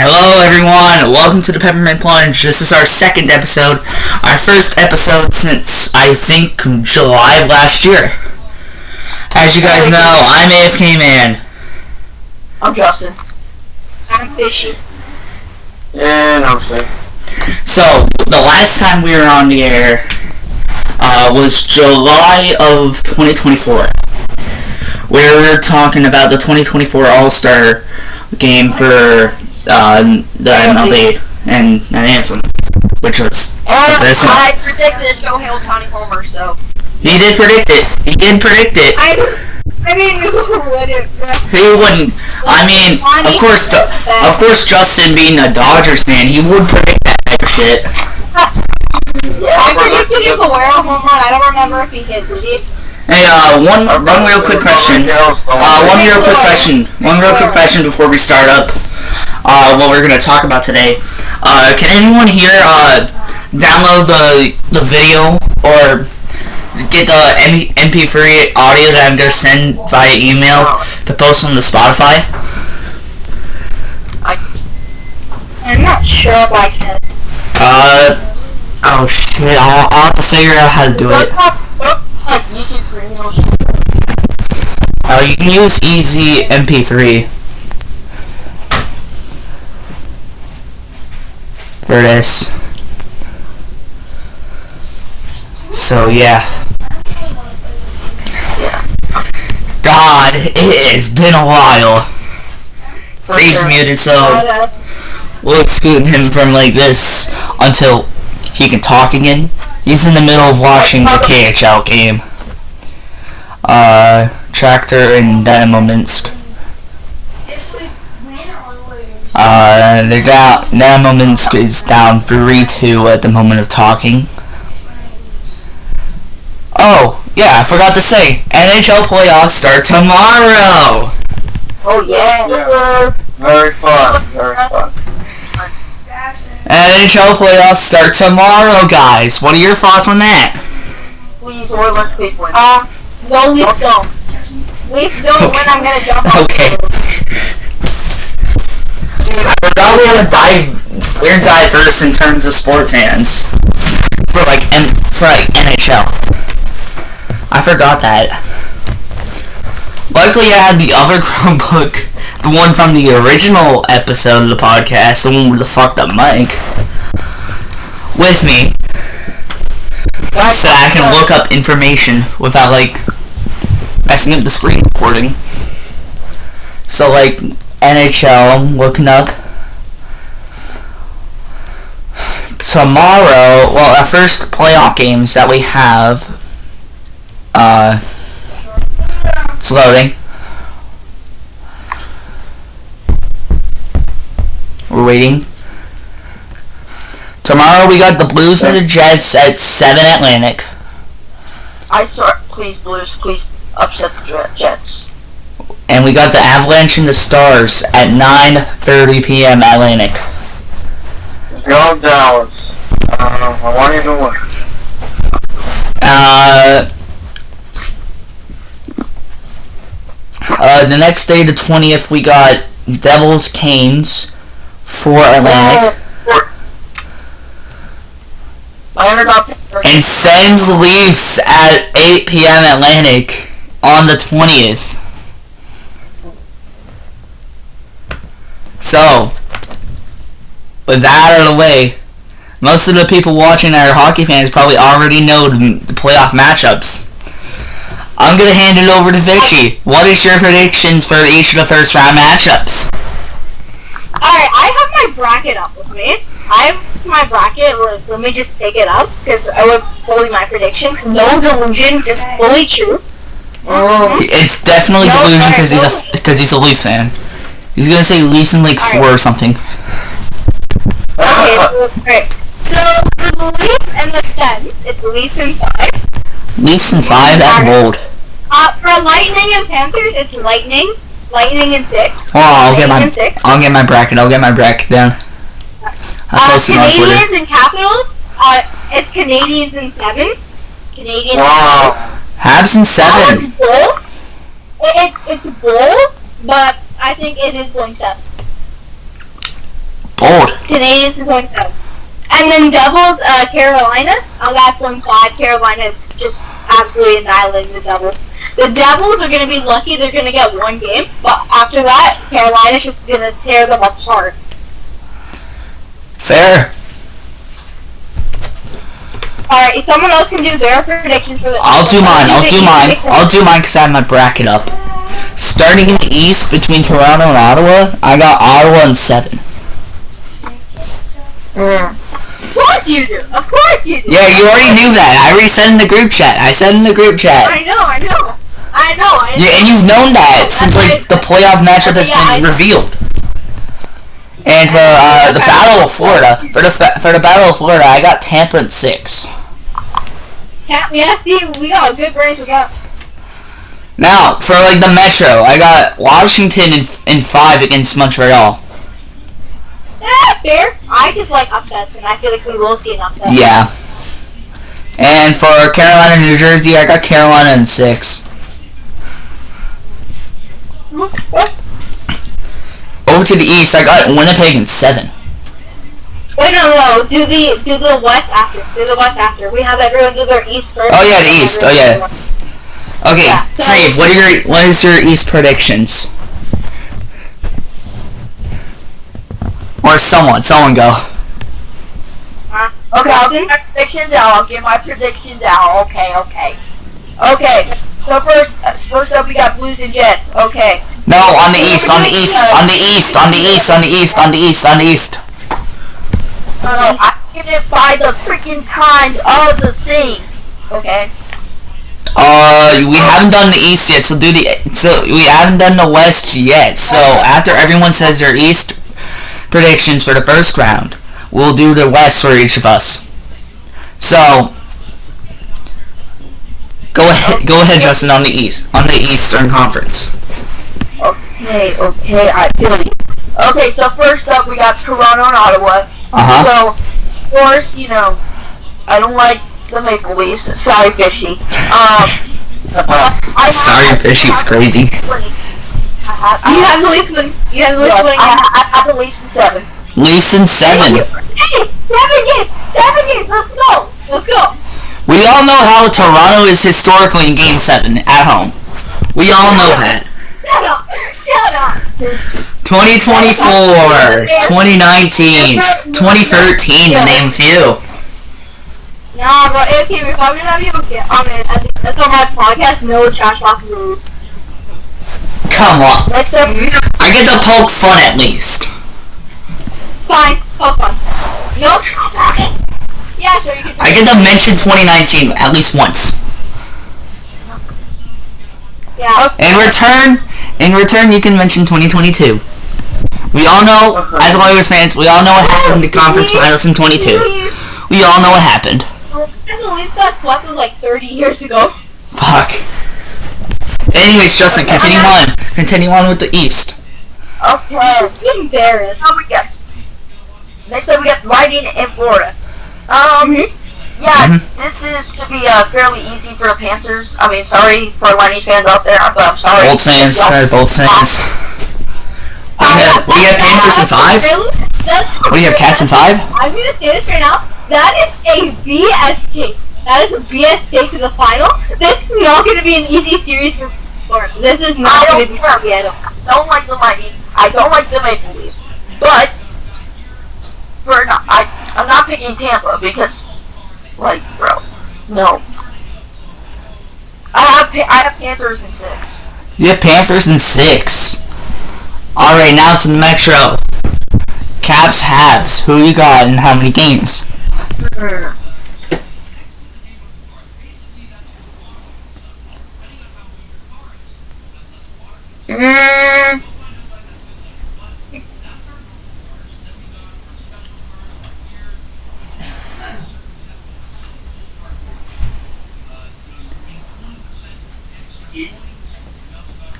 Hello everyone, welcome to the Peppermint Plunge. This is our second episode, our first episode since I think July of last year. As you guys know, I'm AFK Man. I'm Justin. I'm Fishy. And I'm Sick. So, the last time we were on the air was July of 2024, where we were talking about the 2024 All-Star game for the MLB and an anthem, which was this one. I predicted Shohei Ohtani homer, so He did predict it. I mean, who wouldn't? Who wouldn't? I mean, of course, Justin being a Dodgers fan, he would predict that type of shit. Yeah, I predicted Aguero homer. I don't remember if he hit. Did he? Hey, one real quick question. One real quick question before we start up. What we're gonna talk about today. Can anyone here download the video or get the MP3 audio that I'm gonna send via email to post on the Spotify? I'm not sure if I can. Oh shit! I'll have to figure out how to do it. YouTube Premium. You can use Easy MP3. There it is. So yeah. God, it has been a while. Save's muted, so we'll exclude him from like this until he can talk again. He's in the middle of watching the KHL game. Tractor and Dynamo Minsk. Dynamo Minsk is down 3-2 at the moment of talking. Oh, yeah, I forgot to say, NHL playoffs start tomorrow! Oh yeah. Very fun. NHL playoffs start tomorrow, guys. What are your thoughts on that? Please, Oilers, please win. No, Leafs don't. Leafs don't win, I'm gonna jump off. Okay. I forgot we're diverse in terms of sport fans. For NHL. I forgot that. Luckily I had the other Chromebook, the one from the original episode of the podcast, the one with the fucked up mic, with me. So that I can look up information without messing up the screen recording. So NHL, I'm looking up. Tomorrow, well, our first playoff games that we have, it's loading. We're waiting. Tomorrow we got the Blues and the Jets at 7 Atlantic. Please, Blues, please upset the Jets. And we got the Avalanche and the Stars at 9:30 p.m. Atlantic. Go Dallas. I want you to win. The next day, the 20th, we got Devils Canes for Atlantic. And Sens Leafs at 8 p.m. Atlantic on the 20th. So, with that out of the way, most of the people watching that are hockey fans probably already know the playoff matchups. I'm going to hand it over to Fishy. What is your predictions for each of the first round matchups? Alright, I have my bracket up with me. I have my bracket. Let me just take it up, because I was fully my predictions. No delusion, just fully truth. It's definitely delusion because he's a Leafs fan. He's going to say Leafs in 4 or something. Okay, alright. So, for the Leafs and the Sens, it's Leafs in 5. Leafs in 5? That's bold. For Lightning and Panthers, it's Lightning. Lightning in 6. Oh, I'll get my bracket down. Canadians and Capitals, it's Canadians in 7. Canadians. Wow. Habs in 7. It's bold. It's bold, but I think it is going 7. Bold. Canadians is going 7. And then Devils, Carolina. That's 1-5. Carolina is just absolutely annihilating the Devils. The Devils are going to be lucky they're going to get 1 game. But after that, Carolina's just going to tear them apart. Fair. Alright, someone else can do their predictions for the... I'll do mine because I have my bracket up. Starting in the East between Toronto and Ottawa, I got Ottawa in 7. Of course you do. Of course you do. Yeah, you already knew that. I already said in the group chat. I know. Yeah, and you've known that since like the playoff matchup has been revealed. And for the Battle of Florida, for the Battle of Florida, I got Tampa in 6. Yeah, see, we got good brains with that. Now, for like the Metro, I got Washington in 5 against Montreal. Yeah, fair. I just like upsets, and I feel like we will see an upset. Yeah. And for Carolina, New Jersey, I got Carolina in 6. Over to the East, I got Winnipeg in 7. Wait, no. Do the West after. We have everyone do their East first. Oh yeah, the East. Oh yeah. Okay, Yeah, so- Steve, what is your East predictions? Or someone go. Okay, I'll get my predictions out. Okay. So first up we got Blues and Jets. Okay. No, on the East. I give it by the freaking times of the state. Okay. We haven't done the East yet, so we haven't done the West yet. So after everyone says their East predictions for the first round, we'll do the West for each of us. So go ahead, Justin, on the Eastern Conference. Okay, I feel you. Okay, so first up we got Toronto and Ottawa. So, of course, I don't like the Maple Leafs. Sorry, Fishy. Sorry, Fishy, it's crazy. You have the Leafs winning. I have the Leafs in 7. Leafs in 7. Hey, 7 games. Let's go. We all know how Toronto is historically in Game 7 at home. We all know that. Shut up. 2024, 2019, 2013, to name a few. Nah, but okay, we're probably not able to get on it as on my podcast. No trash talk rules. Come on. Next up, I get to poke fun at least. fine, poke fun. No trash talking. Yeah, sure, you can. I get to mention 2019 at least once. Yeah. In return, you can mention 2022. We all know, as Oilers fans, we all know what happened in the conference finals in 22. We all know what happened. The Leafs got swept was like 30 years ago. Fuck. Anyways, Justin, continue on with the East. Okay. I'm embarrassed. Next up we got Lightning in Florida. This is to be fairly easy for the Panthers. I mean, sorry for Lightning fans out there, but I'm sorry. Both fans. We have Panthers in 5? We have Cats in 5? I'm gonna say this right now. That is a BS take. That is a BS take to the final. This is not gonna be an easy series for Florida. This is not gonna be easy at all. I don't like the Lightning. I don't like the Maple Leafs. But I'm not picking Tampa because, bro, no. I have Panthers in 6. You have Panthers in 6. Alright, now to the Metro. Caps, Habs. Who you got and how many games?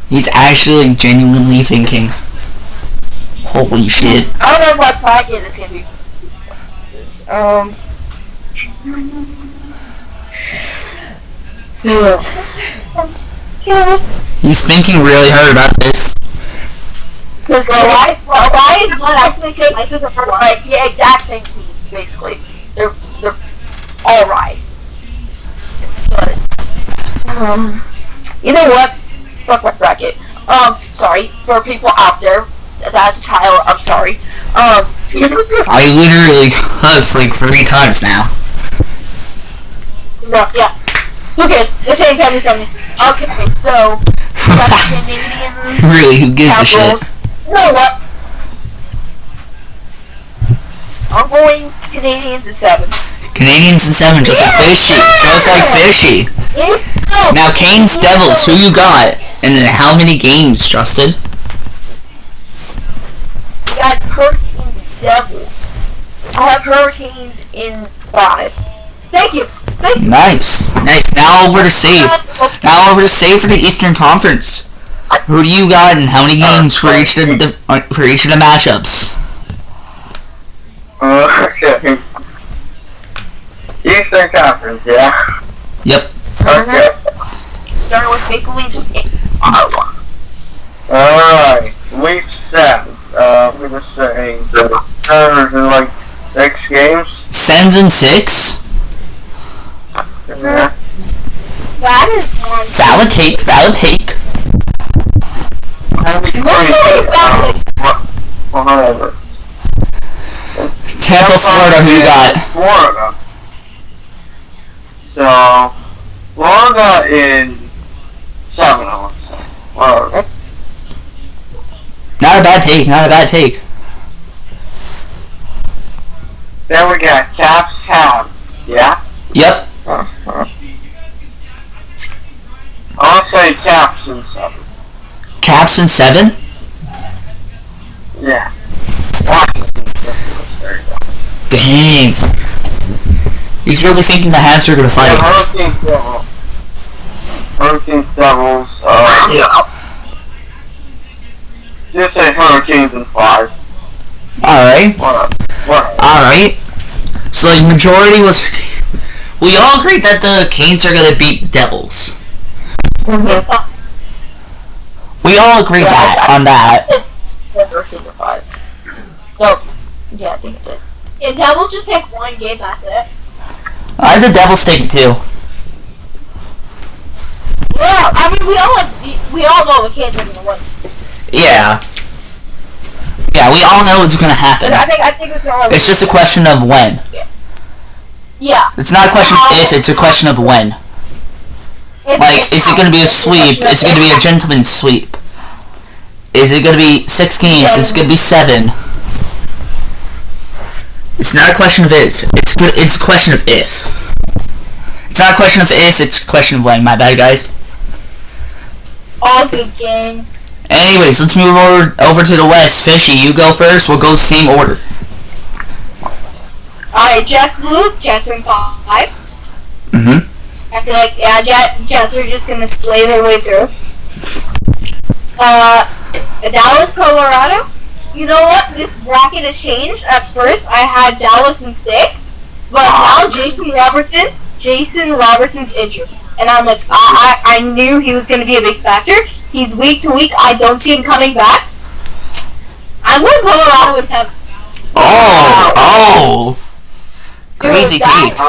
He's actually genuinely thinking. Holy shit. I don't know what bracket is gonna be. He's thinking really hard about this. Because Why is blood actually because life is a blood? right, yeah, exact same team, basically. They're all right. But you know what? Fuck my bracket. Sorry for people out there. That's a child. I'm sorry. I literally cussed like 3 times now. No, yeah. Who cares? This ain't family friendly. Okay, so Canadians. Really, who gives a Capitals. shit? You know what? I'm going Canadians at 7. Canadians at 7, just like fishy. Just like fishy. Now, Canes Devils, who you got? And then how many games, Justin? We got Hurricanes Devils. I have Hurricanes in 5. Thank you. Nice. Nice. Now over to save. Now over to save for the Eastern Conference. Who do you got and how many games for each of the matchups? Okay. Eastern Conference, yeah? Yep. Okay. Starting with Maple Leafs in Ottawa. Alright. Leaf Sens. We're just saying the Senators are like 6 games. Sens in 6? Yeah. That is one. Valid take. Valid take. That'd be crazy. Whatever. Tampa, Florida, who you got? Florida. So, Florida in 7, I want to say. Whatever. Not a bad take. Not a bad take. Then we got Caps Habs. Yeah? Yep. I want to say Caps in 7. Caps in 7? Yeah. Washington 7. There you go. Dang. He's really thinking the Habs are gonna fight. Hurricanes Devils, just say Hurricanes in 5. Alright. What? Alright. So the majority was... We all agreed that the Canes are gonna beat Devils. We all agree on that. Hurricanes in 5. So, yeah, I think it did. Yeah, Devils just take one game, that's it. I had the Devils taking 2. Yeah, I mean, we all know the Canes are gonna win. Yeah. Yeah, we all know it's gonna happen. I think we can all. It's just a question of when. Yeah. It's not a question of if, it's a question of when. Like, is it gonna be a sweep? Is it gonna be a gentleman's sweep? Is it gonna be 6 games? Is it gonna be 7? It's not a question of if. It's a question of if. It's not a question of if, it's a question of when. My bad, guys. All good game. Anyways, let's move over to the West. Fishy, you go first. We'll go same order. Alright, Jets Blues, Jets in 5. Mm-hmm. I feel like, yeah, Jets are just gonna slay their way through. Dallas, Colorado. You know what? This bracket has changed. At first, I had Dallas in 6, but now Jason Robertson's injured. And I'm like, I knew he was going to be a big factor. He's week to week. I don't see him coming back. I'm going Colorado in 7. Oh! Crazy take. No,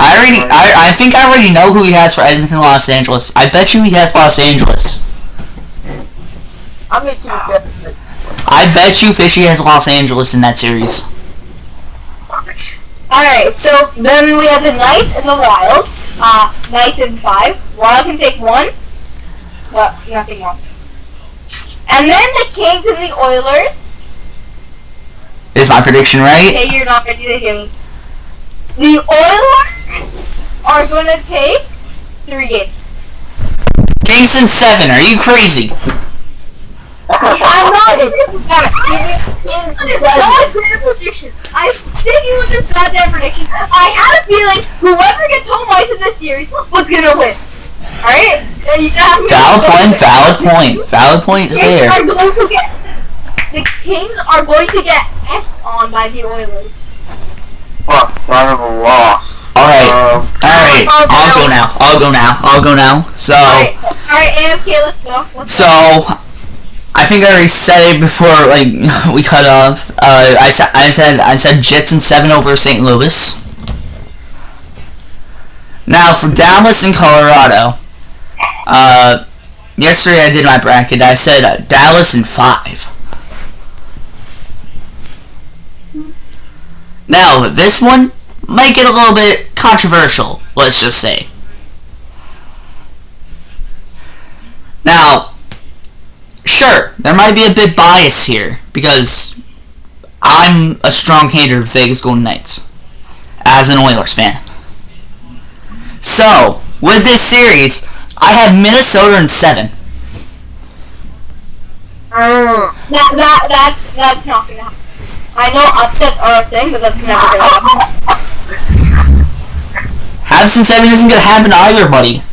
I think I already know who he has for Edmonton, Los Angeles. I bet you he has Los Angeles. I'm going to I bet you Fishy has Los Angeles in that series. Alright, so then we have the Knights and the Wild. Knights in 5. Wild can take 1, but nothing more. And then the Kings and the Oilers. Is my prediction right? Okay, you're not ready to hear me. The Oilers are going to take 3 games. Kings in 7, are you crazy? I'm not prediction. I'm sticking with this goddamn prediction. I had a feeling whoever gets home ice in this series was gonna win. Alright? Valid point is there. The Kings are going to get pissed on by the Oilers. Fuck, I have a loss. Alright, I'll go now. So, Alright, AFK, let's go. I think I already said it before, like, we cut off. I said Jets in 7 over St. Louis. Now, for Dallas and Colorado, yesterday I did my bracket. I said Dallas in 5. Now, this one might get a little bit controversial, let's just say. Now, sure, there might be a bit bias here, because I'm a strong hater of Vegas Golden Knights, as an Oilers fan. So, with this series, I have Minnesota in 7. That's not gonna happen. I know upsets are a thing, but that's never gonna happen. Habs in 7 isn't gonna happen either, buddy.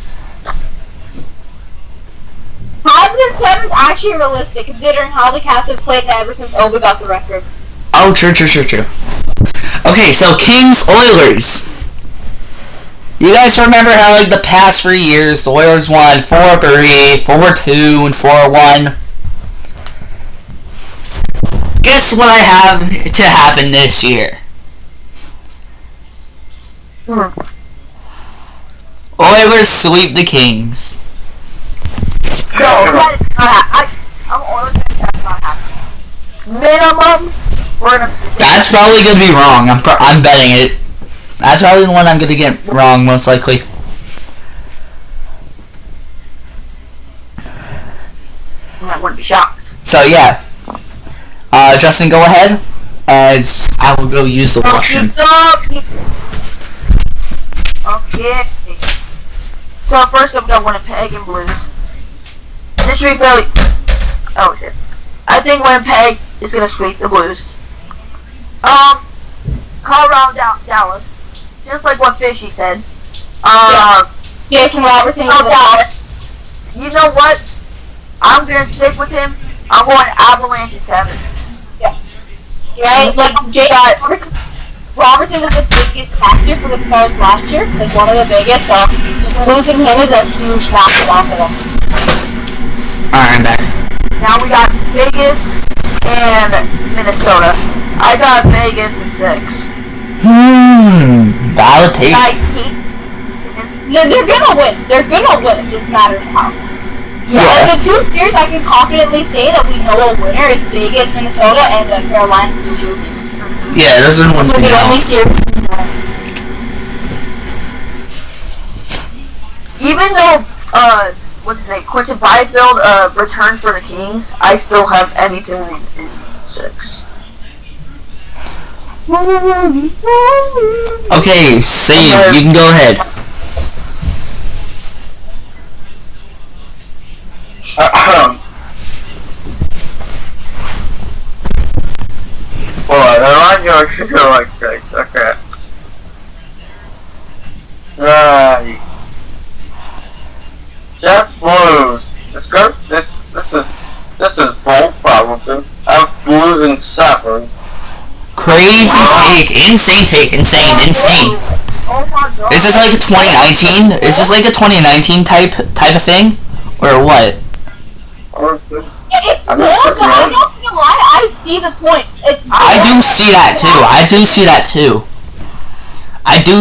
Habs in 7's actually realistic, considering how the Caps have played ever since Oba got the record. Oh, true. Okay, so Kings, Oilers. You guys remember how, like, the past 3 years, the Oilers won 4-3, 4-2, and 4-1? Guess what I have to happen this year? Oilers sweep the Kings. No, that is not happening. I'm Oilers fan, that's not happening. Minimum, we're gonna... That's probably gonna be wrong. I'm betting it. That's probably the one I'm gonna get wrong, most likely. I wouldn't be shocked. So yeah, Justin, go ahead, as I will go use the washroom. Okay. So first up, we got Winnipeg and Blues. This should be fairly... Oh, shit. I think Winnipeg is gonna sweep the Blues. Colorado, Dallas. Just like what Fishy said. Jason Robertson is Dallas. You know what? I'm gonna stick with him. I'm going Avalanche at 7. Yeah. Right? Like, Robertson was the biggest factor for the Stars last year. Like, one of the biggest, so just losing him is a huge knock off of them. Alright, I'm back. Now we got Vegas and Minnesota. I got Vegas in 6. Valid take. They're gonna win. They're gonna win. It just matters how. Yeah. The 2 years I can confidently say that we know a winner is Vegas, Minnesota, and Carolina, New Jersey. Yeah, those are the ones we the know. only series. Even though what's his name, Quinton Byfield returned for the Kings, I still have Edmonton in 6. Okay, Steve, you can go ahead. Well, they're not going to go like 6, okay. Right. Just Blues. This is bold, probably. I have Blues in 7. Crazy take. Insane take. Insane. Oh my god. Is this like a 2019? Is this like a 2019 type of thing? Or what? It's bold, but I'm not gonna lie, I see the point. It's bold. I do see that too. I do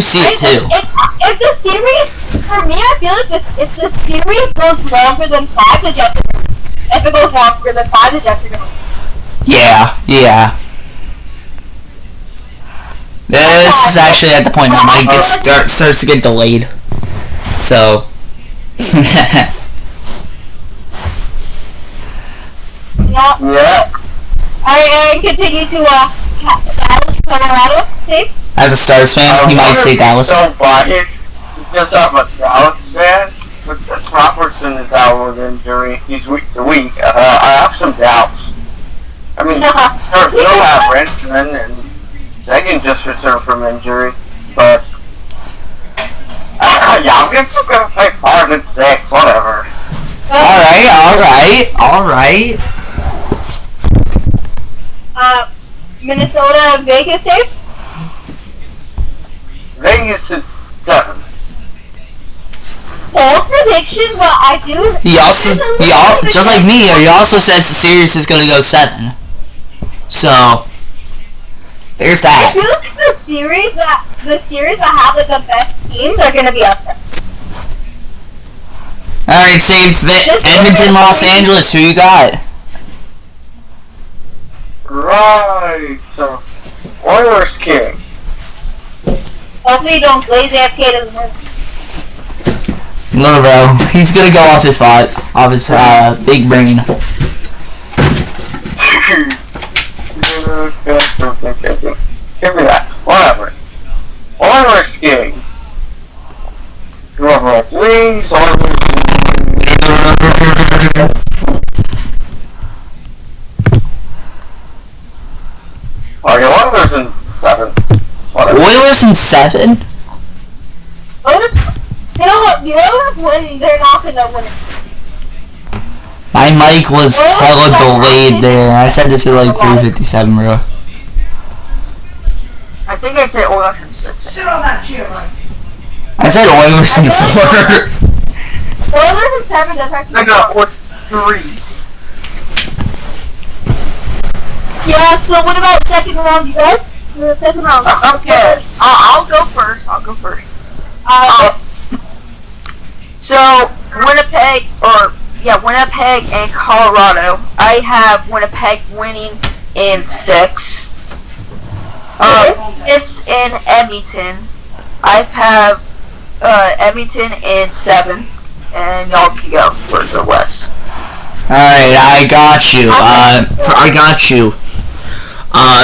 see it too. If the series, for me, I feel like if the series goes longer than 5, the Jets are gonna lose. If it goes longer than 5, the Jets are gonna lose. Yeah. This is actually at the point where Mike starts to get delayed. So. Yeah. Alright, continue to Dallas, Colorado, see? As a Stars fan, he might say Dallas. So biased because I'm a Dallas fan, but Robertson is out with injury. He's week to week. I have some doubts. I mean, still have Renton and Seguin just returned from injury, but yeah, I'm just gonna say 5 and 6, whatever. Alright. Minnesota, Vegas safe? Vegas is 7. bold prediction, but I do. Y'all, just like me, he also says the series is gonna go 7. So, there's that. It feels like the series that have like the best teams are gonna be upsets. Alright, save Edmonton, Los Angeles. Who you got? Right. So, Oilers King. Hopefully, don't Blaze AFK to the win. No, bro. He's gonna go off his big brain. Give me that. Whatever. Oilers Kings. Drum roll, please. Okay, Oilers in 7. Whatever. Oilers in 7? Oilers, you know what? The Oilers win. They're not gonna win it. My mic was hella delayed there. I said this at like 3:57, bro. I think I said Oilers in 6. Sit on that chair, Mike. I said Oilers in 4. Oilers in 7. That's actually. I got 3. Yeah. So what about second round, you guys? The second round. Okay, I'll go first. So Winnipeg and Colorado. I have Winnipeg winning in 6. It's in Edmonton. I have Edmonton in 7, and y'all can go for the West. Alright, I got you.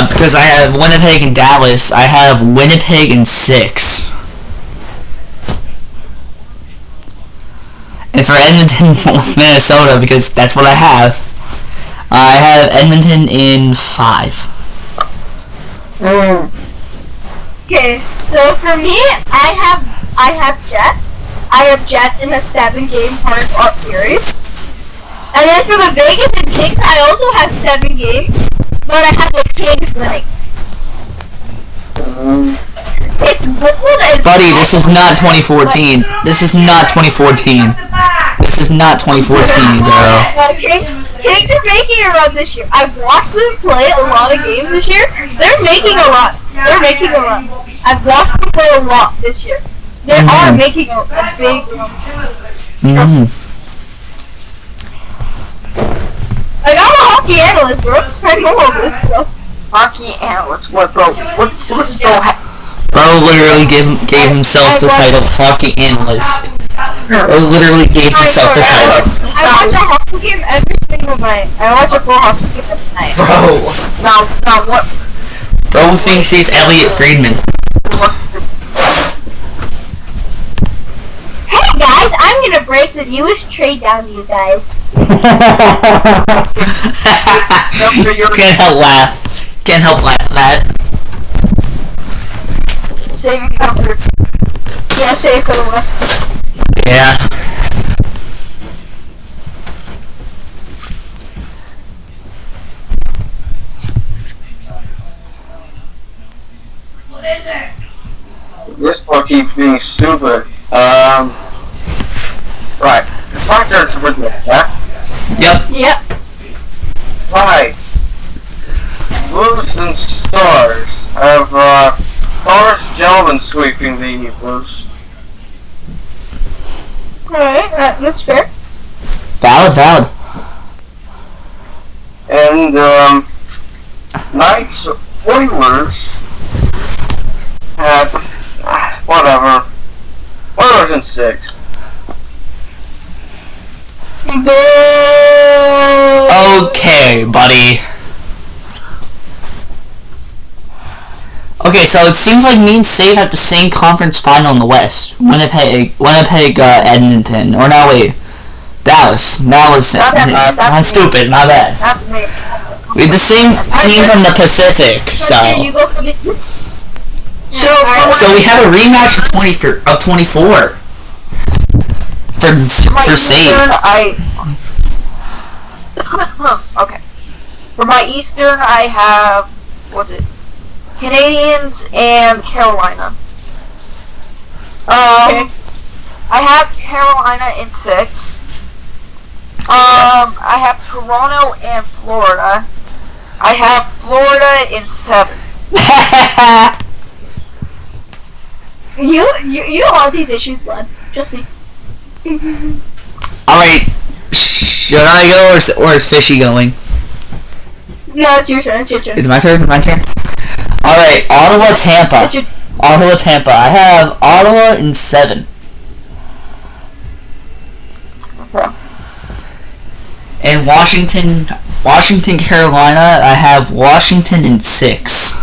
Because I have Winnipeg and Dallas, I have Winnipeg in 6. And for Edmonton, Minnesota, because that's what I have Edmonton in 5. Okay, so for me, I have Jets. I have Jets in a 7-game hard-fought series. And then for the Vegas and Kings, I also have 7 games, but I have the Kings winning it. It's bold and Buddy, this is not 2014. This is not 2014. This is not 2014, bro. Kings are making a run this year. I've watched them play a lot of games this year. They're making a run. I've watched them play a lot this year. They are making a big run. I got a hockey analyst, bro. I know all this stuff. Hockey analyst, what, bro? What's Bro literally gave himself the title hockey analyst. Bro literally gave himself the title. I watch a hockey game every single night. I watch a full hockey game every night. Bro. Now what? Bro thinks he's Elliot Friedman. Hey guys, I'm gonna break the newest trade down to you guys. Can't help laugh at that. Save your comfort. Yeah, save for the West. Yeah. What is it? This one keeps being stupid. Right. It's my turn to predict, yeah? Yep. Right. Blues and Stars have, Stars gentlemen sweeping the Blues. Alright, that's fair. Valid. And, Knights Oilers have, whatever. Oilers in 6. Okay, buddy. Okay, so it seems like me and Save have the same conference final in the West. Winnipeg, Edmonton. Or no, wait. Dallas. I'm stupid, my bad. We have the same team from the Pacific, so. So we have a rematch of 24. For Save. Okay. For my Eastern, I have, Canadians and Carolina. I have Carolina in 6. I have Toronto and Florida. I have Florida in 7. You don't have these issues, bud. Just me. Alright, should I go or is Fishy going? No, it's your turn. It's your turn. Is it my turn? My turn? Alright, Ottawa, Tampa. Ottawa, Tampa. I have Ottawa in 7. And Washington, Carolina, I have Washington in 6.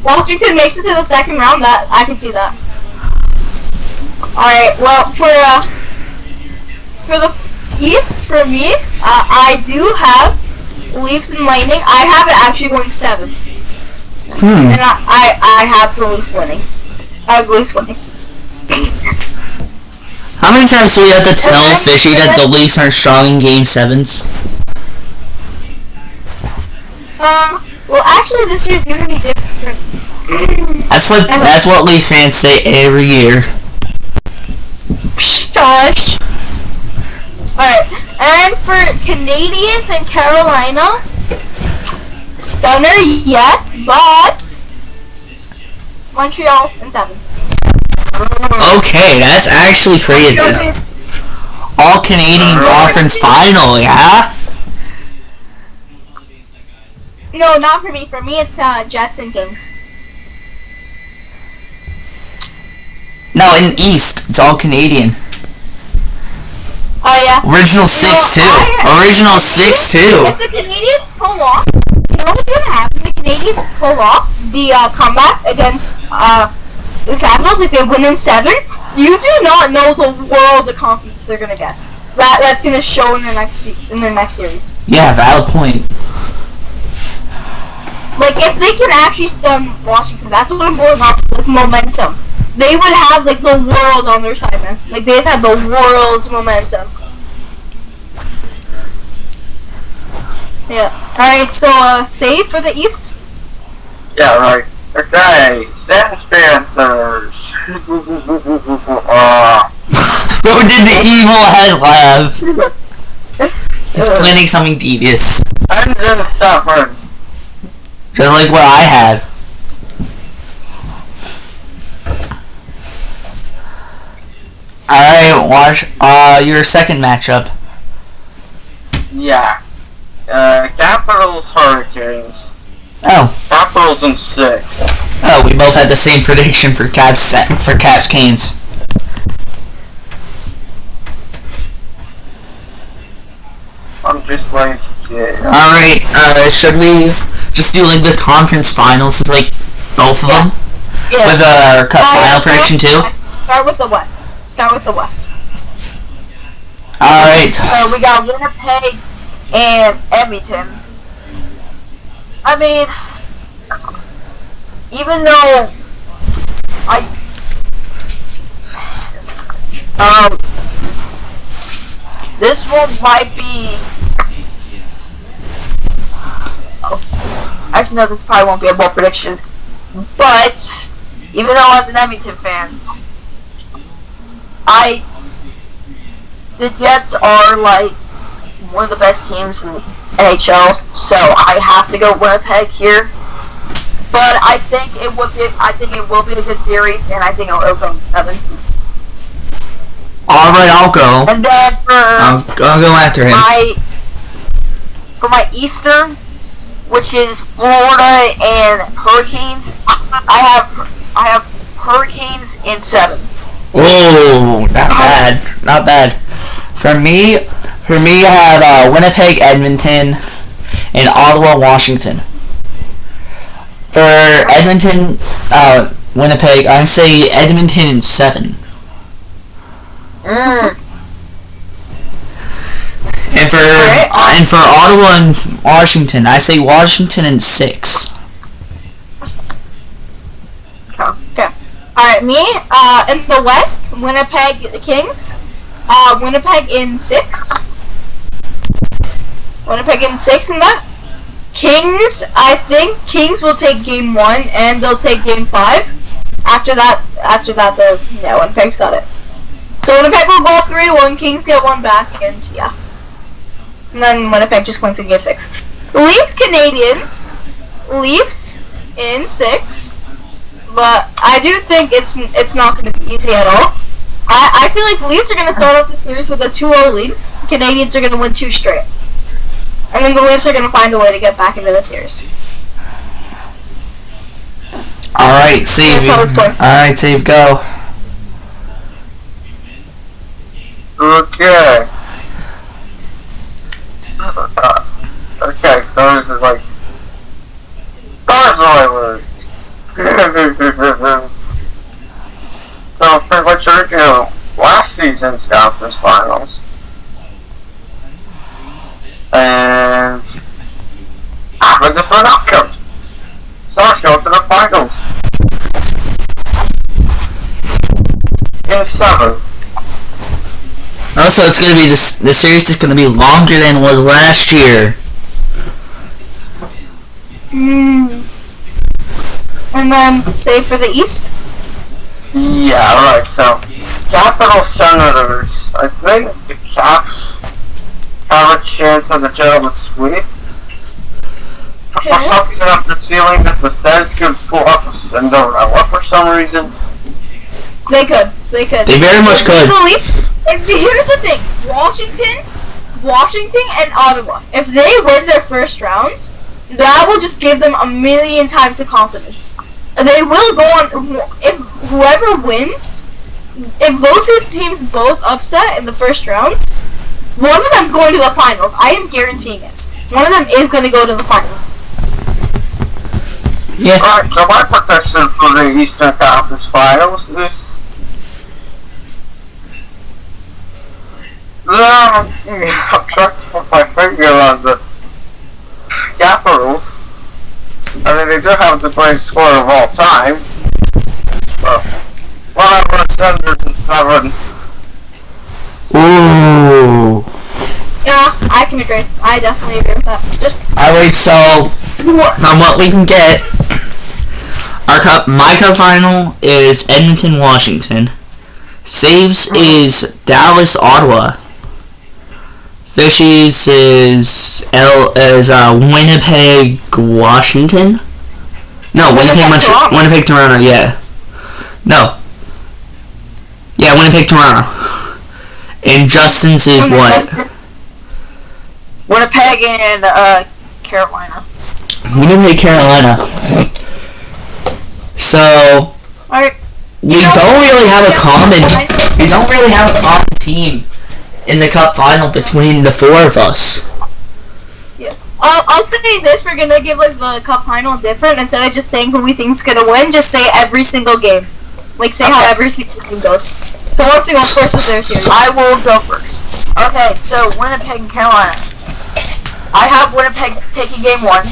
Washington makes it to the second round. That I can see that. All right. Well, for the East, for me, I do have Leafs and Lightning. I have it actually going 7. And I have the Leafs winning. I have Leafs winning. How many times do we have to tell Fishy that the Leafs aren't strong in Game 7s? Well, actually, this year's gonna be different. That's what Leafs fans say every year. Shush. Alright, and for Canadians and Carolina, Stunner, yes, but Montreal in 7. Okay, that's actually crazy. All Canadian Conference Final, yeah? No, not for me. For me, it's Jets and Kings. No, in East, it's all Canadian. Oh yeah. Original 6-2. Original 6-2. If the Canadians pull off, you know what's gonna happen? The Canadians pull off the comeback against the Capitals. If they win in 7, you do not know the world of confidence they're gonna get. That's gonna show in their next series. Yeah, valid point. Like, if they can actually stun Washington, that's what I'm worried about with momentum. They would have, like, the world on their side, man. Like, they'd have the world's momentum. Yeah. Alright, so, save for the East? Yeah, right. Okay, Sens Panthers. What did the evil head laugh? He's planning something devious. Sens in 7. Just like what I had. Alright, watch your second matchup. Yeah. Capitals Hurricanes. Oh. Capitals in 6. Oh, we both had the same prediction for Caps Canes. I'm just waiting to see. Alright, should we just do like the conference finals, like both of them? Yeah. With our cup final prediction too? Start with the West. Start with the West. Alright. We got Winnipeg and Edmonton. I mean, even though this one might be. Actually, no, this probably won't be a bold prediction. But even though as an Edmonton fan, the Jets are like one of the best teams in NHL, so I have to go Winnipeg here. But I think it will be a good series, and I think it'll go 7. Alright, I'll go. And then I'll go after him. For my Eastern, which is Florida and Hurricanes, I have Hurricanes in 7. Oh, not bad. Not bad. For me, I have Winnipeg, Edmonton, and Ottawa, Washington. For Edmonton, Winnipeg, I say Edmonton in 7. And for Ottawa and Washington, I say Washington in 6. Okay. Alright, me, in the West, Winnipeg Kings. Winnipeg in 6. Winnipeg in 6 in that. Kings, I think Kings will take game 1 and they'll take game 5. After that, Winnipeg's got it. So Winnipeg will go up 3-1. Kings get one back, and yeah. And then Winnipeg just wins in Game 6. Leafs Canadians. Leafs in 6. But I do think it's not going to be easy at all. I feel like Leafs are going to start off the series with a 2-0 lead. Canadians are going to win 2 straight. And then the Leafs are going to find a way to get back into the series. Alright, Save. Alright, Save, go. Okay. Okay, so this is like Stars Oilers. So pretty much last season's conference finals. And with different outcomes. Stars go to the finals. In 7. Also, it's gonna be the series is gonna be longer than it was last year. And then, save for the East? Yeah, right, so Capital Senators. I think the Caps have a chance of the gentleman's sweep. For some reason, I have this feeling that the Sens could pull off a Cinderella for some reason. They could. They very much could. The Leafs, here's the thing. Washington and Ottawa. If they win their first round, that will just give them a million times the confidence. They will go on, if whoever wins, if those 6 teams both upset in the first round, one of them's going to the finals. I am guaranteeing it. One of them is going to go to the finals. Yeah. Alright, so my prediction for the Eastern Conference Finals is... I'm trying to put my finger on the Capitals. I mean, they do have the greatest scorer of all time. Well, whatever, Senators in 7. Ooh. Yeah, I can agree. I definitely agree with that. Alright, so on what we can get, my cup final is Edmonton, Washington. Saves is Dallas, Ottawa. Fishies is Winnipeg, Washington. No, Winnipeg, Toronto. Yeah. No. Yeah, Winnipeg, Toronto. And Justin's is what? Winnipeg and Carolina. Winnipeg, Carolina. So we don't really have a common team in the cup final between the 4 of us. Yeah. I'll say this: we're gonna give like the cup final different. Instead of just saying who we think's gonna win, just say every single game. Like say how every single game goes. So let's go first with theirs here. I will go first. Okay, so Winnipeg and Carolina. I have Winnipeg taking game 1.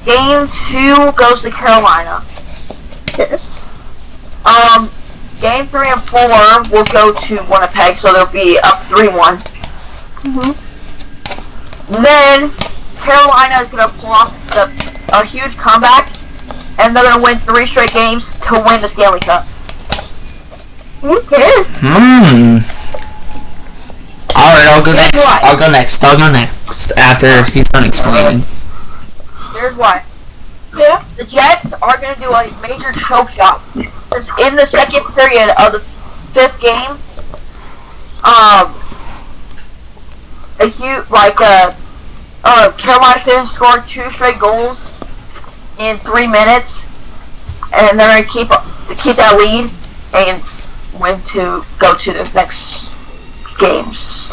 Game 2 goes to Carolina. Game 3 and 4 will go to Winnipeg, so they'll be up 3-1. Then Carolina is going to pull off a huge comeback, and they're going to win 3 straight games to win the Stanley Cup. Alright, I'll go next after he's done explaining. Here's why. Yeah. The Jets are going to do a major choke job. Because in the second period of the 5th game, Carolina's going to score 2 straight goals in 3 minutes, and they're going to keep that lead and go to the next games.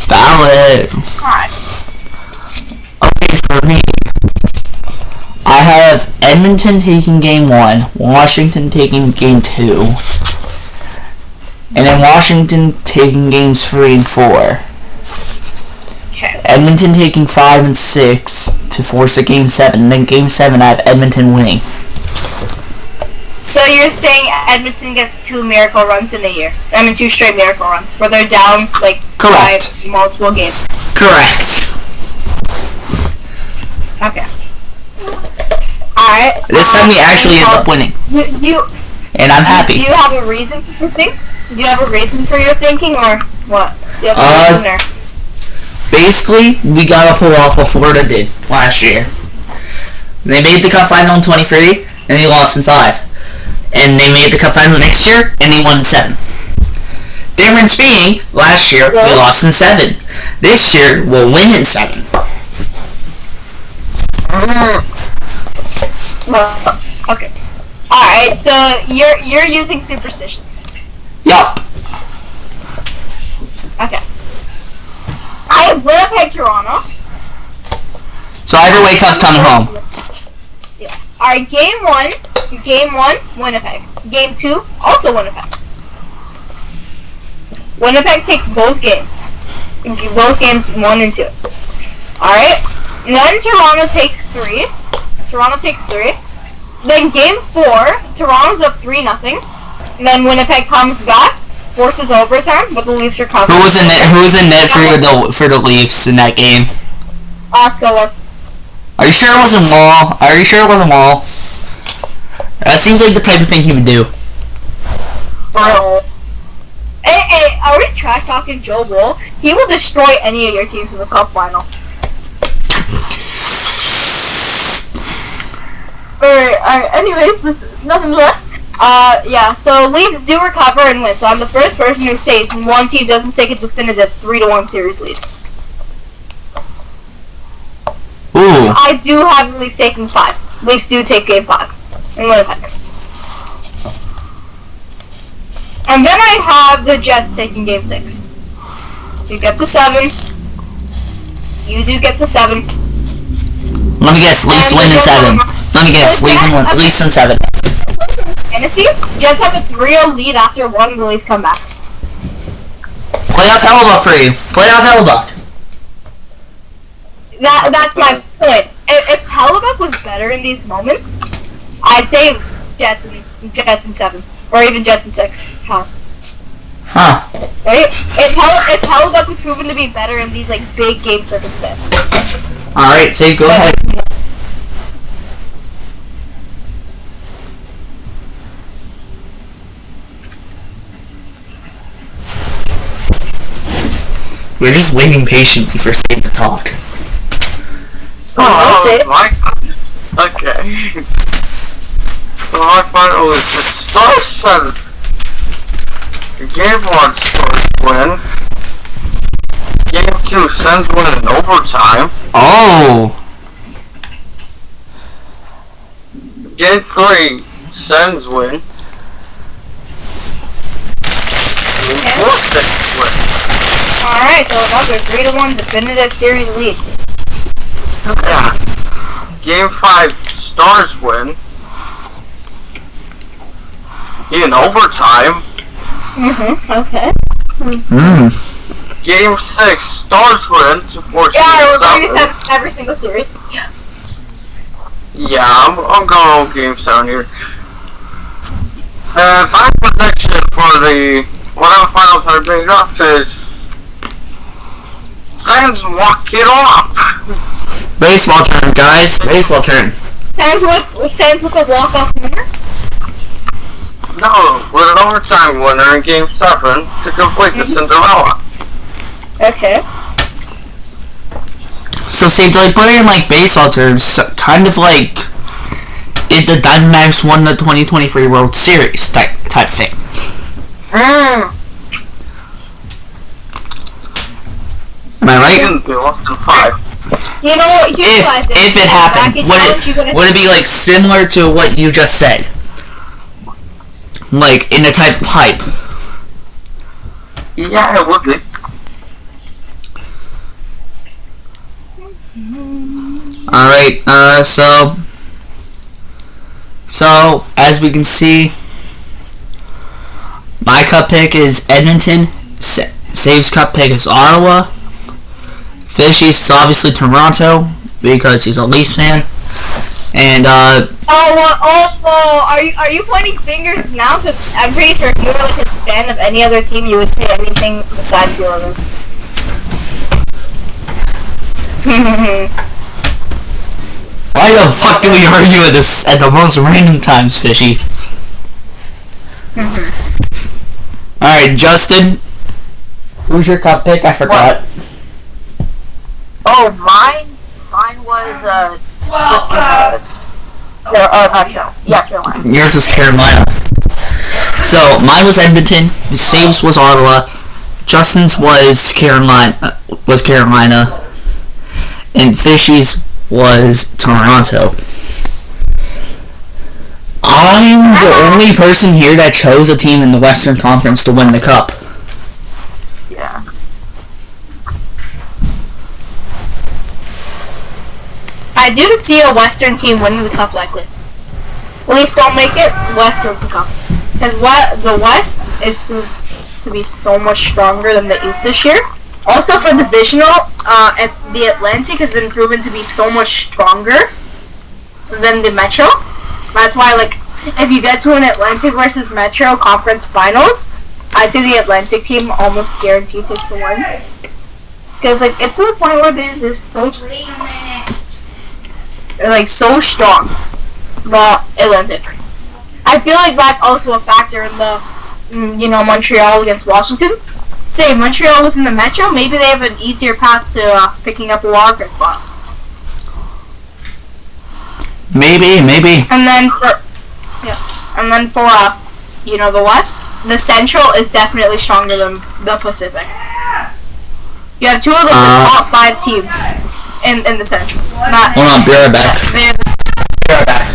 Valid. Alright. Okay, for me, I have Edmonton taking game 1, Washington taking game 2, and then Washington taking games 3 and 4. Okay. Edmonton taking 5 and 6 to force a game 7, and then game 7 I have Edmonton winning. So you're saying Edmonton gets 2 miracle runs in a year? 2 straight miracle runs, where they're down by multiple games. Correct. Okay. Alright. This time we actually end up winning. And I'm happy. Do you have a reason for your thinking? Do you have a reason for your thinking, or what? Do you have a reason there? Basically, we gotta pull off what Florida did last year. They made the Cup final in 23, and they lost in 5. And they made the Cup final next year, and they won in 7. Difference being, last year, we lost in 7. This year, we'll win in 7. Okay. Alright, so you're using superstitions. Yup. Okay. I would have picked Toronto. So either way, Cup's coming home. Yeah. Alright, game 1, Winnipeg. Game 2, also Winnipeg. Winnipeg takes both games. Both games 1 and 2. Alright. Then Toronto takes 3. Then game 4, Toronto's up 3-0. And then Winnipeg comes back, forces overtime, but the Leafs recover. Who was in net for the Leafs in that game? Still was. Are you sure it wasn't Wall? That seems like the type of thing he would do. Hey, are we trash talking Joe Wool? He will destroy any of your teams in the Cup final. Alright, anyways, nothing less. Yeah, so Leafs do recover and win. So I'm the first person who says one team doesn't take a definitive 3-1 series lead. Ooh. I do have the Leafs taking 5. Leafs do take game 5 in Winnipeg. And then I have the Jets taking game 6. You get the 7. You do get the 7. Let me guess, Leafs win in 7. Let me guess, Leafs in 7. Fantasy? Jets have a 3-0 lead after one Leafs come back. Playoff Hellebuck for you. Playoff Hellebuck. That's my point. If Hellebuck was better in these moments, I'd say Jets in 7. Or even Jets in 6. Huh. Right? If Hellebuck was proven to be better in these like big game circumstances. Alright, so go ahead. We're just waiting patiently for Steve to talk. Okay. So my final is Stars 7. Game 1, Stars win. Game 2, Sens win in overtime. Oh! Game 3, Sens win. Alright, so another 3-1 definitive series lead. Yeah. Game 5, Stars win. In overtime. Okay. Game 6, Stars win to force we're going to 7 every single series. Yeah, I'm going on Game 7 here. My prediction for the whatever finals are being dropped is Sens walk it off. Baseball turn, guys. Baseball turn. Sens with a walk-off winner? No, with an overtime winner in Game 7 to complete the Cinderella. Okay. So see, like, put it in like baseball terms, kind of like if the Diamondbacks won the 2023 World Series type of thing. Am I right? They lost in 5. You know what? Here's what I think. If it happened, would it be like similar to what you just said? Like in a type of hype? Yeah, it would be. Alright, so as we can see, my cup pick is Edmonton, Save's cup pick is Ottawa, Fishy's is obviously Toronto, because he's a Leafs fan, and are you pointing fingers now? Because I'm pretty sure if you were like a fan of any other team, you would say anything besides the Oilers. Why the fuck do we argue with this at the most random times, Fishy? Alright, Justin. Who's your cup pick? I forgot. Oh, mine was, Carolina. Yours was Carolina. So, mine was Edmonton. Steve's was Ottawa. Justin's was Carolina. And Fishy's was Toronto. I'm the only person here that chose a team in the Western Conference to win the cup. Yeah. I do see a Western team winning the cup likely. Leafs don't make it, West wins the cup. Because the West is proved to be so much stronger than the East this year. Also for divisional, the Atlantic has been proven to be so much stronger than the Metro. That's why, like, if you get to an Atlantic versus Metro conference finals, I'd say the Atlantic team almost guaranteed takes the win. Because, like, it's to the point where they're so strong. The Atlantic. I feel like that's also a factor in the, Montreal against Washington. Say if Montreal was in the Metro, maybe they have an easier path to picking up a wildcard spot. Maybe. And then for the West, the Central is definitely stronger than the Pacific. You have two of the top 5 teams in the Central. Hold on, be right back. They have Be right back.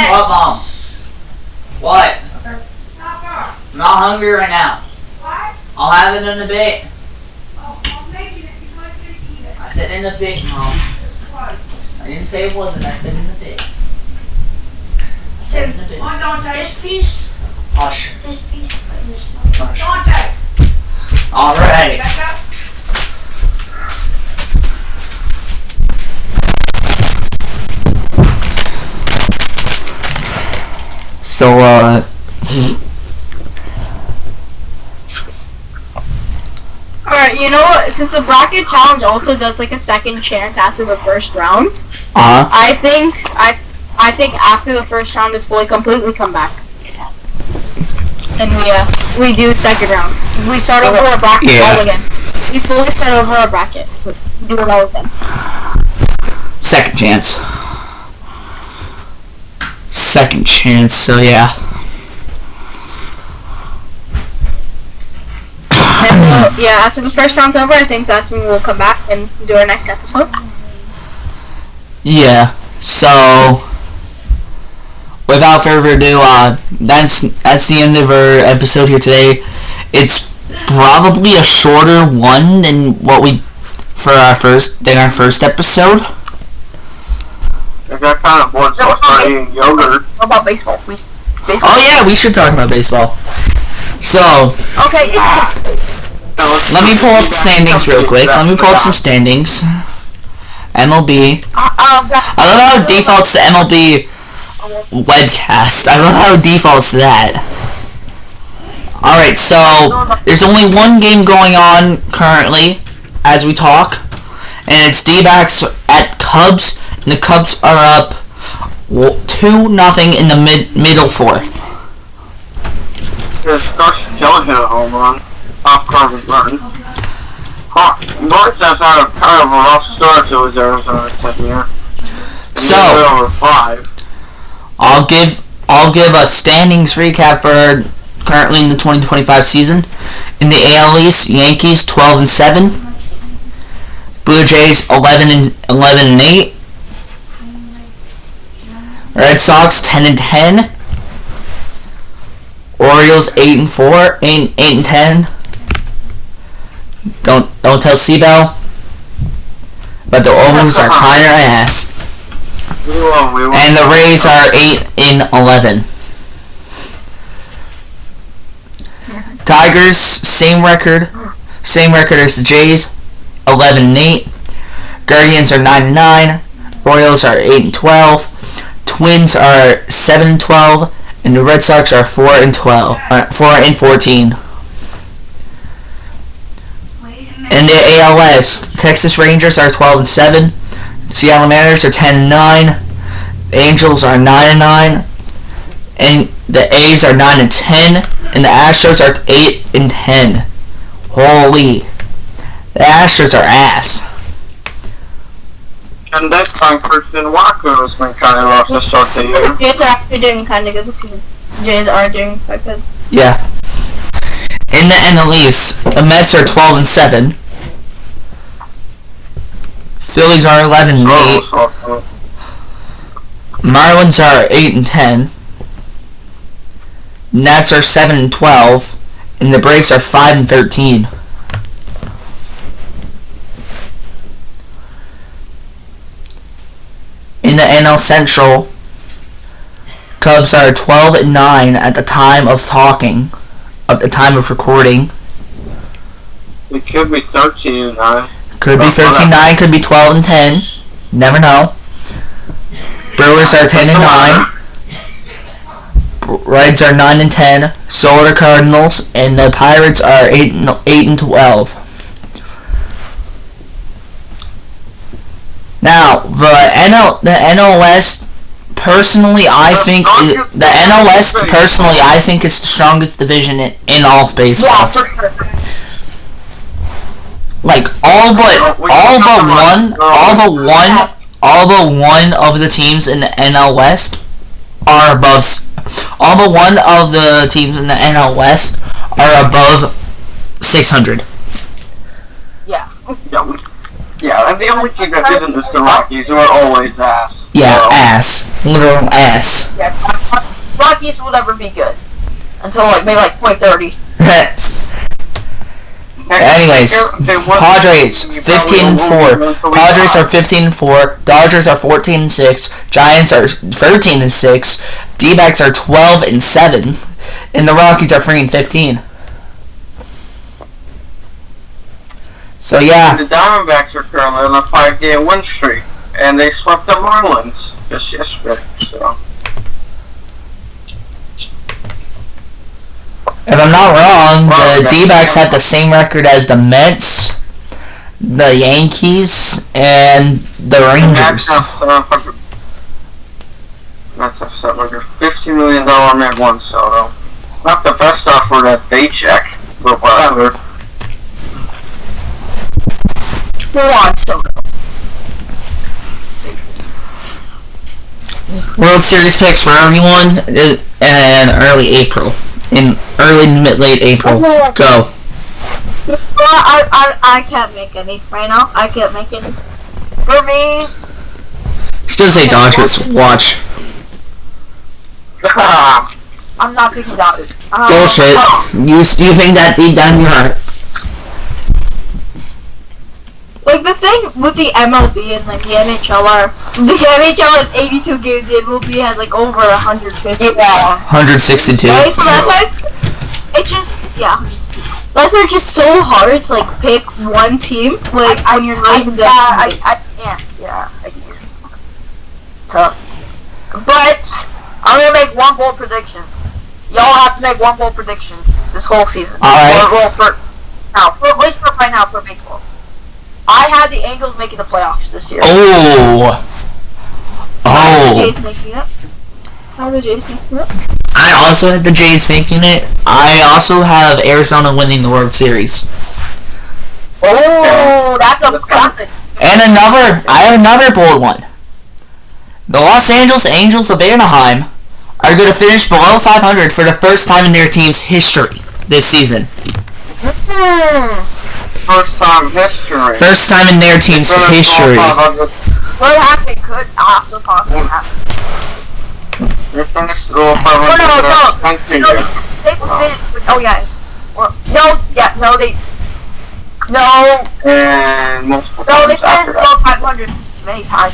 What, Mom? What? I'm not hungry right now. What? I'll have it in a bit. Oh, I'm making it because I'm going to eat it. I said in a bit, Mom. Twice. I didn't say it wasn't. I said in a bit. I said in a bit. Come on, Dante. This piece. Hush. This piece. Hush. Dante. Alright. Back up. So, Alright, you know what? Since the bracket challenge also does like a second chance after the first round, I think after the first round is fully completely come back. And we do second round. We start over our bracket all again. We fully start over our bracket. Do it all again. second chance. Second chance, so yeah. After the first round's over, I think that's when we'll come back and do our next episode. Yeah, so without further ado, that's the end of our episode here today. It's probably a shorter one than what we our first episode. I got kind of bored, so I started eating yogurt. What about baseball? Oh yeah, we should talk about baseball. So Okay. let me pull up the standings real quick. Let me pull up some standings. MLB. I love how it defaults to MLB webcast. I love how it defaults to that. Alright, so there's only one game going on currently as we talk, and it's D-backs at Cubs, and the Cubs are up 2-0 in the middle fourth. There's Josh Kelly hit a home run off Carver Burton. Barnes has had a kind of a rough start to his Arizona second year. So over 5. I'll give a standings recap for currently in the 2025 season. In the AL East, Yankees 12-7, Blue Jays 11-8, Red Sox 10-10, Orioles 8-4, 8-10. Don't tell C-Bell, but the Orioles are kind of ass. We won. And the Rays are 8-11. Tigers same record as the Jays, 11-8. Guardians are 9-9. Royals are 8-12. Twins are 7-12, and the Red Sox are 4-14. In the ALS, Texas Rangers are 12-7. Seattle Mariners are 10-9. Angels are 9-9. And the A's are 9-10. And the Astros are 8-10. Holy. The Astros are ass. And that time, Christian Walker has been kind of rough to start the year. It's actually doing kind of good this season. Jays are doing quite good. Yeah. In the NL East, the Mets are 12-7. Phillies are 11-8. Marlins are 8-10. Nats are 7-12. And the Braves are 5-13. In the NL Central, Cubs are 12-9 at the time of talking, at the time of recording. It could be 13-9. Could be 13-9, could be 12-10. Never know. Brewers are 10-9. Reds are 9-10. So are the Cardinals, and the Pirates are 8-12. Now, the NL West, personally, I think the NL West personally I think is the strongest division in all of baseball. Yeah, for sure. Like all but one of the teams in the NL West are above. All but one of the teams in the NL West are above 600. Yeah. Yeah, and the only team that isn't is the Rockies, who are always ass. Yeah, so. Ass. Literal ass. Yeah, Rockies will never be good. Until maybe 2030. Anyways, Padres 15-4. Padres are 15-4. Dodgers are 14-6. Giants are 13-6. D-backs are 12-7. And the Rockies are freaking 15. So yeah. The Diamondbacks are currently on a 5-game win streak, and they swept the Marlins just yesterday. So. If I'm not wrong, the D-backs had the same record as the Mets, the Yankees, and the Rangers. That's a $50 million man one, so not the best offer that they check, but whatever. World Series picks for everyone in early April. In early late April. Go. I can't make any right now. I can't make any. For me, Still say Dodgers. Watch. I'm not picking Dodgers. Bullshit. You think that deep down your heart. Like the thing with the MLB and like the NHL has 82 games, the MLB has like over 150. Yeah. 162. Right, so that's why it just that's why it's just so hard to like pick one team like when you're leaving the. I can't. Yeah, I can't. It's tough. But I'm gonna make one bold prediction. Y'all have to make one bold prediction this whole season. Alright. Well, for now, at least for right now for baseball. I had the Angels making the playoffs this year. Oh. The Jays making it. How are the Jays making it? I also had the Jays making it. I also have Arizona winning the World Series. Oh, that's a classic. And I have another bold one. The Los Angeles Angels of Anaheim are going to finish below 500 for the first time in their team's history this season. First time history. First time in their team's history. What happened? Could also possibly happen. They finished below 500 No, country. they finished. Oh yeah. Well, no. And multiple No, they times after finished that. below 500 many times.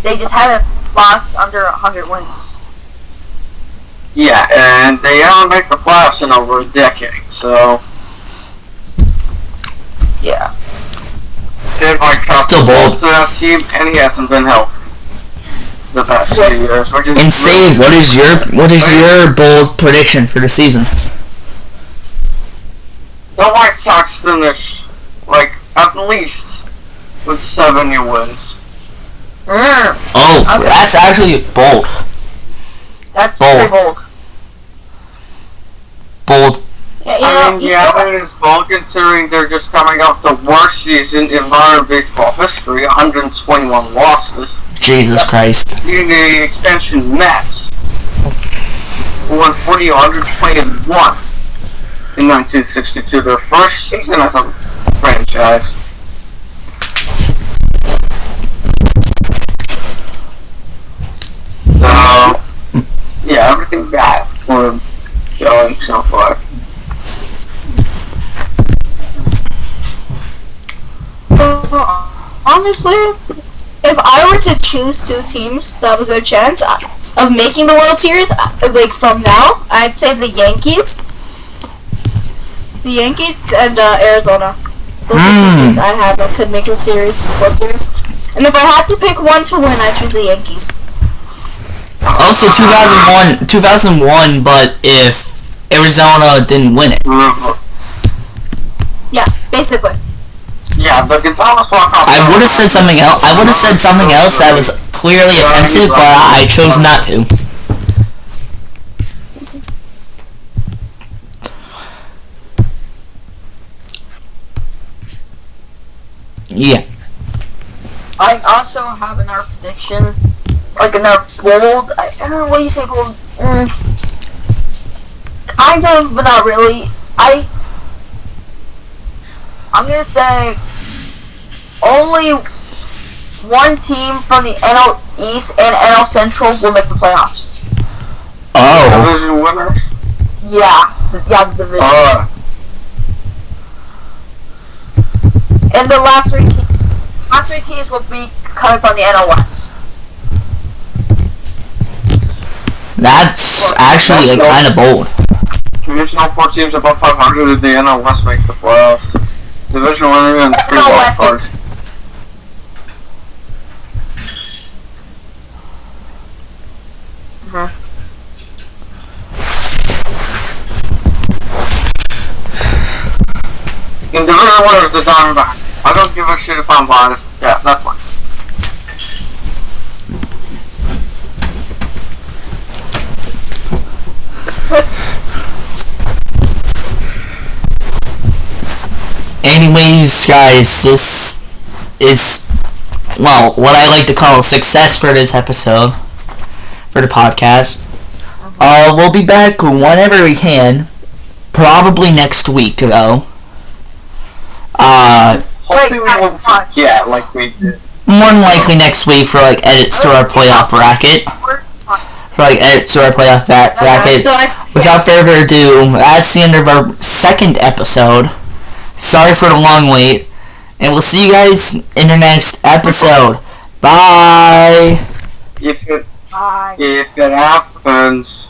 They just haven't lost under 100 wins. Yeah, and they haven't made the playoffs in over a decade, so. Yeah. Dave Mike Still bold. to that team, and he hasn't been healthy the past 2 years. And Steve, what is your bold prediction for the season? The White Sox finish at least with 70 wins. Oh, that's actually bold. That's Bold. pretty bold. Bold. I mean, yeah, that is bold considering they're just coming off the worst season in modern baseball history, 121 losses. Jesus Christ. In the expansion Mets won 121 in 1962, their first season as a franchise. So, yeah, everything bad for them going so far. Honestly, if I were to choose two teams that have a good chance of making the World Series, like from now, I'd say the Yankees. The Yankees and Arizona. Those are two teams I have that could make the World Series. And if I had to pick one to win, I'd choose the Yankees. Also 2001, but if Arizona didn't win it. Yeah, basically. Yeah, the Gonzalez walk-off. I would have said something else. I would have said something else that was clearly offensive, but I chose not to. Yeah. I also have another prediction, like another bold. I don't know what you say, bold. Kind of, but not really. I'm gonna say only one team from the NL East and NL Central will make the playoffs. Oh. Division winners? Yeah, the division. And the last three teams will be coming from the NL West. That's actually like kind of bold. Divisional 4 teams above 500 in the NL West make the playoffs. Division winner and 3 wild cards. In division winners, the Diamondbacks. I don't give a shit if I'm biased. Yeah, that's fine. Anyways, guys, this is, well, what I like to call success for this episode, for the podcast. We'll be back whenever we can, probably next week, though. Hopefully we won't forget like we did. More than likely next week for, like, edits to our playoff bracket. Without further ado, that's the end of our second episode. Sorry for the long wait, and we'll see you guys in the next episode. Bye! If it happens.